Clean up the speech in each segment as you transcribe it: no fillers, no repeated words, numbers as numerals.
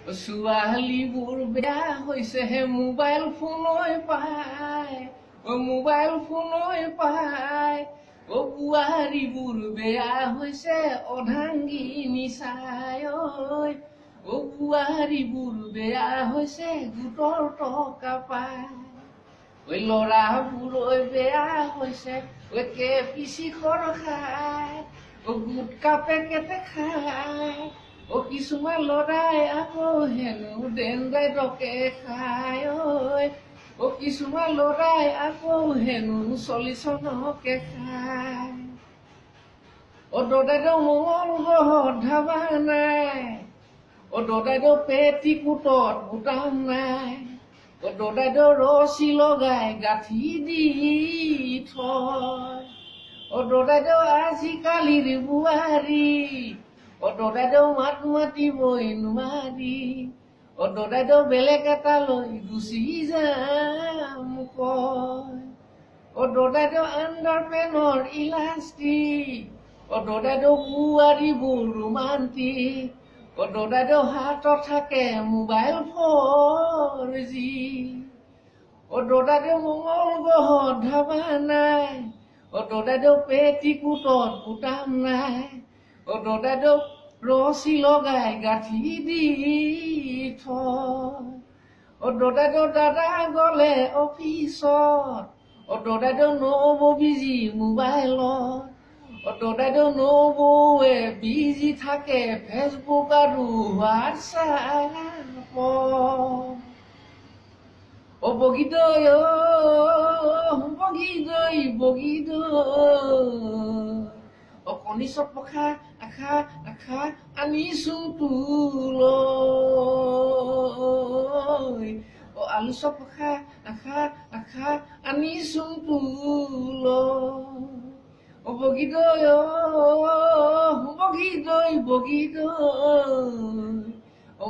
ছোৱালীবোৰ বেয়া হৈছেহে মোবাইল ফোনই পায় মোবাইল ফোনই পায় বোৱাৰীবোৰ বেয়া হৈছে অৰ্ধাংগিনী চাই বোৱাৰীবোৰ বেয়া হৈছে গোটৰ টকা পায় ল'ৰাবোৰ বেয়া হৈছে কেপিচি খৰ খায় গুটকা পেকেট খায় কিছুমান ল'ৰাই আকৌ হেনো ডেণ্ডাইডকে খায় কিছুমান ল'ৰাই আকৌ হেনো 40 খায় দদাইদেউ মঙল গ্ৰহত ধাবা নাই দদাইদেউ পেটিকোটত বুটাম নাই দদাইদেউ ৰছী লগাই গাঁঠি দি থয় দদাইদেউ আজিকালিৰ বোৱাৰী দদাইদেউ মাত মাতিবই নোৱাৰি দদাইদেউ বেলেগ এটালৈ গুচি যাম কয় দদাইদেউ আণ্ডাৰপেনৰ ইলাষ্টিক দদাইদেউ বোৱাৰীবোৰ ৰোমান্টিক দদাইদেউ হাতত থাকে মোবাইল 4G দদাইদেউ মঙল গ্ৰহত ধাবা নাই দদাইদেউ পেটিকোটত বুটাম নাই দদাইদেউ ৰছী লগাই গাঁঠি দি থয় দদাইদেউ দাদা গলে অফিচত দদাইদেউ নবৌ বিজি মোবাইলত দদাইদেউ নবৌৱে বিজি থাকে ফেচবুক আৰু হোৱাটছআপত বগীদৈ বগীদৈ বগীদৈ কণী চপ পখা আখা আখা আনিছো তোলৈ আলু চপ পখা আখা আখা আনিছো তোলৈ বগীদৈ বগীদৈ বগীদৈ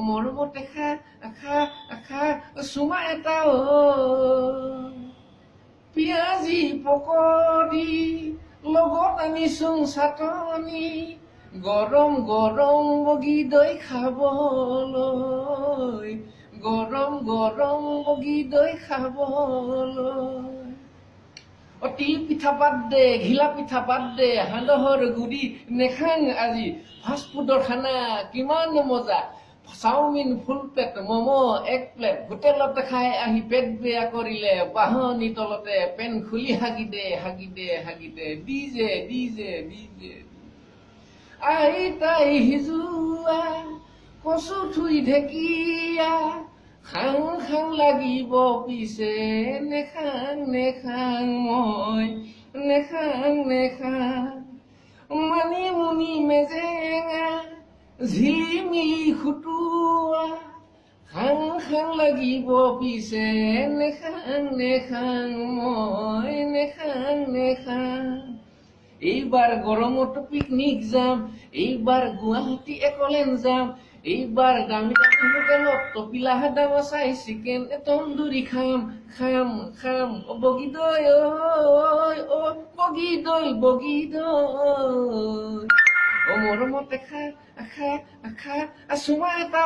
মৰমতে খা আখা আখা চুমা এটা পিয়াজি পকৰি লগত আনিছো চাটনি গৰম গৰম বগীদৈ খাবলৈ গৰম গৰম বগীদৈ খাবলৈ তিল পিঠা বাদ দে ঘিলা পিঠা বাদ দে সান্দহৰ গুড়ি নেখাং আজি ফাষ্টফুডৰ খানা কিমান মজা chowmein full plate momo' 1 plate হোটেলতে খাই আহি পেট বেয়া কৰিলে বাহনি তলতে পেন খুলি হাগি দে ডিজে ডিজে ডিজে আইতাই সিজোৱা কচু থুই ঢেকীয়া খাং খাং লাগিব পিছে নেখাং নেখাং মই নেখাং নেখাং মানিমুনি মেজেঙা ঝিলিমিলি খুটুৱা খাং খাং লাগিব পিছে নেখাং নেখাং মই নেখাং নেখাং এইবাৰ গৰমত পিকনিক যাম এইবাৰ গুৱাহাটী একলেণ্ড যাম এইবাৰ দামী দামী হোটেলত তপিলা দাম চাই চিকেন তন্দুৰী খাম খাম খাম বগীদৈ বগীদৈ বগীদৈ মৰমতে খা আখা আখা চুমা এটা